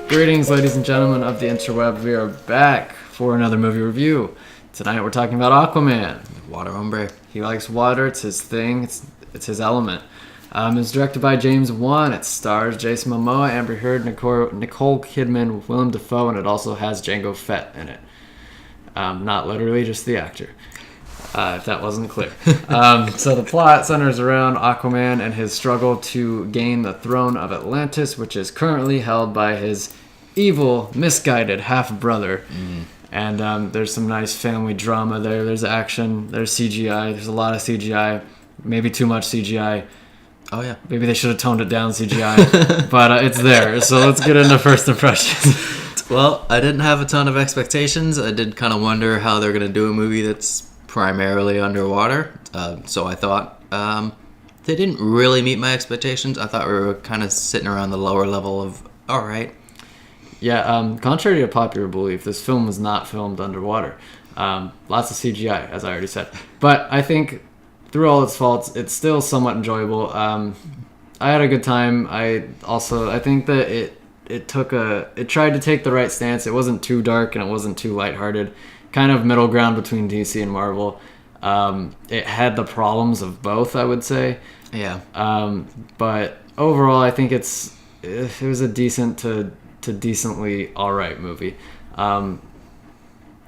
Greetings, ladies and gentlemen of the interweb. We are back for another movie review. Tonight we're talking about Aquaman. Water hombre. He likes water. It's his thing. It's his element. It's directed by James Wan. It stars Jason Momoa, Amber Heard, Nicole Kidman, Willem Dafoe, and it also has Jango Fett in it. Not literally, just the actor. If that wasn't clear. So the plot centers around Aquaman and his struggle to gain the throne of Atlantis, which is currently held by his evil, misguided half-brother. And there's some nice family drama there. There's action. There's CGI. There's a lot of CGI. Maybe too much CGI. Oh, yeah. Maybe they should have toned it down, CGI. But it's there. So let's get into first impressions. Well, I didn't have a ton of expectations. I did kind of wonder how they're going to do a movie that's primarily underwater. So I thought they didn't really meet my expectations. I thought we were kind of sitting around the lower level of, all right. Yeah, contrary to popular belief, this film was not filmed underwater. Lots of CGI, as I already said. But I think through all its faults, it's still somewhat enjoyable. I had a good time. I think that it tried to take the right stance. It wasn't too dark and it wasn't too lighthearted. Kind of middle ground between DC and Marvel. It had the problems of both, I would say. Yeah. But overall, I think it was a decent to decently alright movie. So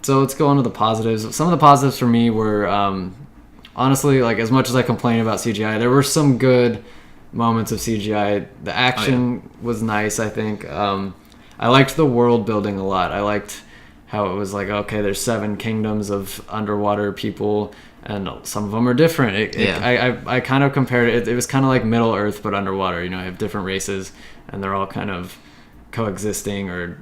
let's go on to the positives. Some of the positives for me were, honestly, like as much as I complain about CGI, there were some good moments of CGI. The action was nice, I think. I liked the world building a lot. I liked how it was like, okay, there's 7 kingdoms of underwater people, and some of them are different. I kind of compared it. It was kind of like Middle Earth, but underwater. You have different races, and they're all kind of coexisting or...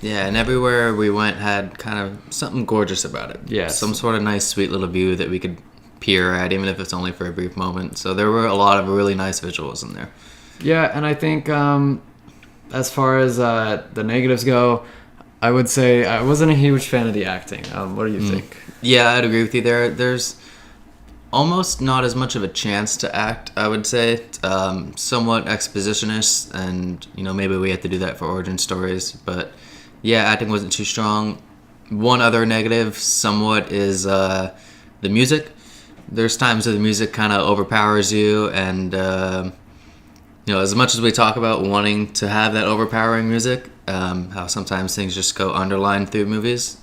Yeah, and everywhere we went had kind of something gorgeous about it. Yeah. Some sort of nice, sweet little view that we could peer at, even if it's only for a brief moment. So there were a lot of really nice visuals in there. Yeah, and I think as far as the negatives go, I would say I wasn't a huge fan of the acting. What do you think? Yeah, I'd agree with you there. There's almost not as much of a chance to act, I would say. Somewhat expositionist, and maybe we had to do that for origin stories. But yeah, acting wasn't too strong. One other negative somewhat is the music. There's times that the music kind of overpowers you, and as much as we talk about wanting to have that overpowering music, how sometimes things just go underlined through movies.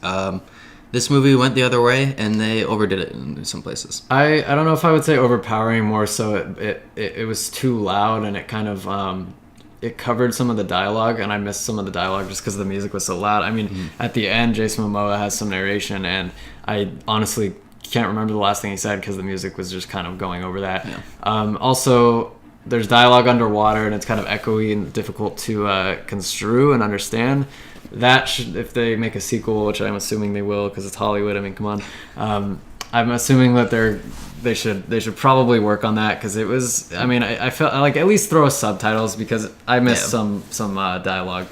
This movie went the other way, and they overdid it in some places. I don't know if I would say overpowering, more so it was too loud, and it kind of it covered some of the dialogue, and I missed some of the dialogue just because the music was so loud. I mean, at the end, Jason Momoa has some narration, and I honestly can't remember the last thing he said because the music was just kind of going over that. Yeah. Also, there's dialogue underwater, and it's kind of echoey and difficult to construe and understand. That should, if they make a sequel, which I'm assuming they will because it's Hollywood. I mean, come on. I'm assuming that they should probably work on that because it was. I mean, I felt like at least throw us subtitles because I missed some dialogue.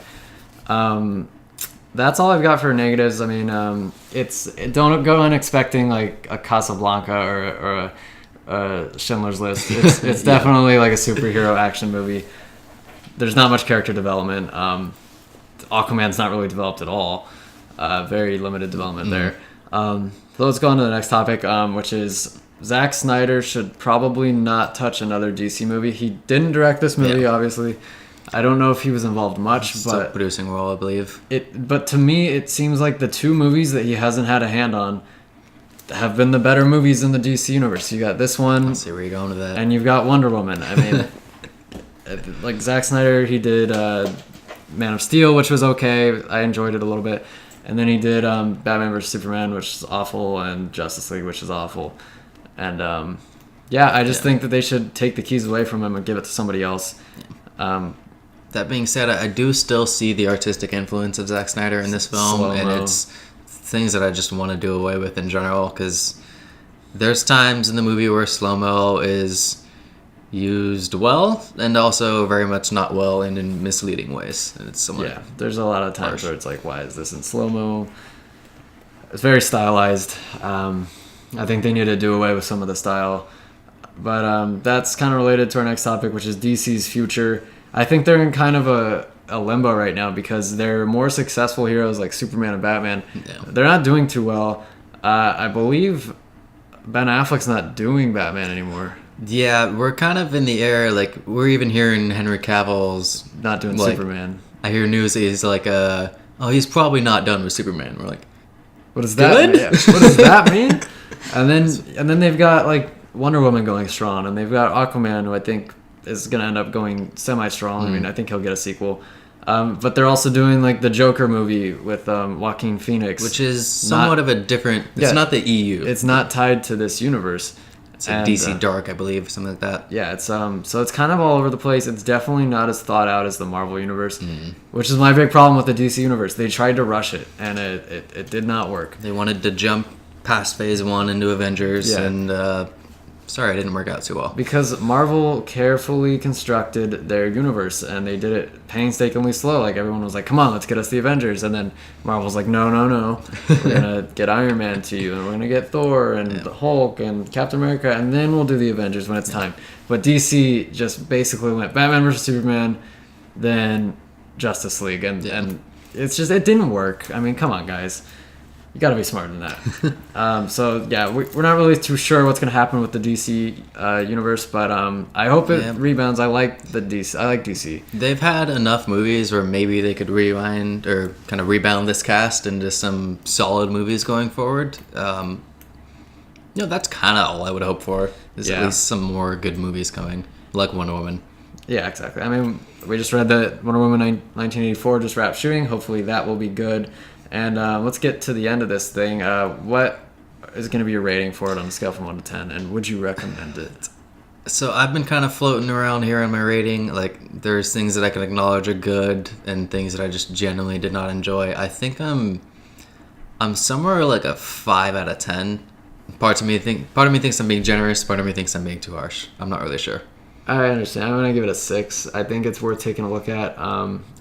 That's all I've got for negatives. I mean, don't go in expecting like a Casablanca or a Schindler's List. It's definitely like a superhero action movie. There's not much character development. Aquaman's not really developed at all. Very limited development there. So let's go on to the next topic, which is Zack Snyder should probably not touch another DC movie. He didn't direct this movie, obviously. I don't know if he was involved much, still producing role, I believe. But to me, it seems like the 2 movies that he hasn't had a hand on have been the better movies in the DC universe. You got this one. I see where you're going with that. And you've got Wonder Woman. I mean, like Zack Snyder, he did Man of Steel, which was okay. I enjoyed it a little bit. And then he did Batman vs. Superman, which is awful, and Justice League, which is awful. And I just think that they should take the keys away from him and give it to somebody else. That being said, I do still see the artistic influence of Zack Snyder in this film, Slow-mo. And it's things that I just want to do away with in general, because there's times in the movie where slow-mo is used well, and also very much not well and in misleading ways. And it's somewhat there's a lot of times where it's like, why is this in slow-mo? It's very stylized. I think they need to do away with some of the style. But that's kind of related to our next topic, which is DC's future. I think they're in kind of a a limbo right now because they're more successful heroes like Superman and Batman. Yeah. They're not doing too well. I believe Ben Affleck's not doing Batman anymore. Yeah, we're kind of in the air. Like, we're even hearing Henry Cavill's Not doing like, Superman. I hear news that he's like, oh, he's probably not done with Superman. We're like, What does that Good? mean? Yeah. What does that mean? And then they've got like Wonder Woman going strong, and they've got Aquaman, who I think is going to end up going semi-strong. I mean, I think he'll get a sequel. But they're also doing like the Joker movie with Joaquin Phoenix, which is somewhat of a different. It's Yeah. not the EU. it's not tied to this universe. It's like DC Dark, I believe, something like that. Yeah, it's so it's kind of all over the place. It's definitely not as thought out as the Marvel universe, which is my big problem with the DC universe. They tried to rush it, and it did not work. They wanted to jump past Phase 1 into Avengers, Yeah. and sorry, it didn't work out too well. Because Marvel carefully constructed their universe, and they did it painstakingly slow. Like, everyone was like, come on, let's get us the Avengers. And then Marvel's like, no. We're going to get Iron Man to you, and we're going to get Thor and the Hulk and Captain America, and then we'll do the Avengers when it's time. But DC just basically went Batman versus Superman, then Justice League. And it's just, it didn't work. I mean, come on, guys. You got to be smarter than that. So yeah, we're not really too sure what's gonna happen with the DC universe, but I hope it rebounds. I like DC. I like DC. They've had enough movies where maybe they could rewind or kind of rebound this cast into some solid movies going forward. That's kind of all I would hope for. Is at least some more good movies coming, like Wonder Woman. Yeah, exactly. I mean, we just read that Wonder Woman 1984 just wrapped shooting. Hopefully that will be good. And let's get to the end of this thing. What is going to be your rating for it on a scale from 1 to 10? And would you recommend it? So I've been kind of floating around here on my rating. Like, there's things that I can acknowledge are good and things that I just genuinely did not enjoy. I think I'm somewhere like a 5 out of 10. Part of me thinks I'm being generous. Part of me thinks I'm being too harsh. I'm not really sure. I understand. I'm gonna give it a 6. I think it's worth taking a look at.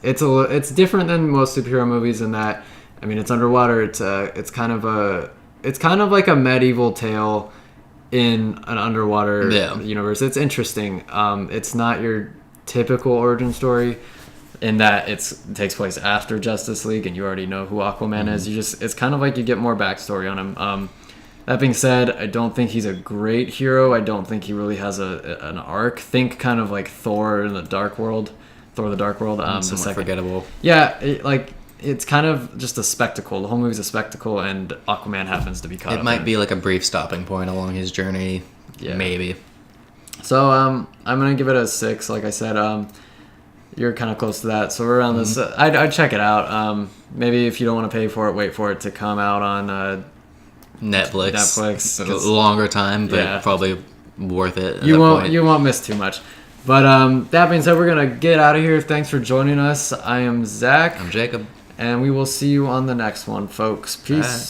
It's different than most superhero movies in that, I mean, it's underwater. It's kind of like a medieval tale in an underwater universe. It's interesting. It's not your typical origin story in that it takes place after Justice League, and you already know who Aquaman is. It's kind of like you get more backstory on him. That being said, I don't think he's a great hero. I don't think he really has an arc. Think kind of like Thor in the Dark World. Thor: The Dark World. Somewhat forgettable. Yeah, it's kind of just a spectacle. The whole movie's a spectacle, and Aquaman happens to be caught up. It might be like a brief stopping point along his journey. Yeah. Maybe. So I'm gonna give it a 6. Like I said, you're kind of close to that. So we're around this. I'd check it out. Maybe if you don't want to pay for it, wait for it to come out on Netflix. A longer time, but probably worth it. You won't miss too much. But that being said, we're gonna get out of here. Thanks for joining us. I am Zach. I'm Jacob. And we will see you on the next one, folks. Peace.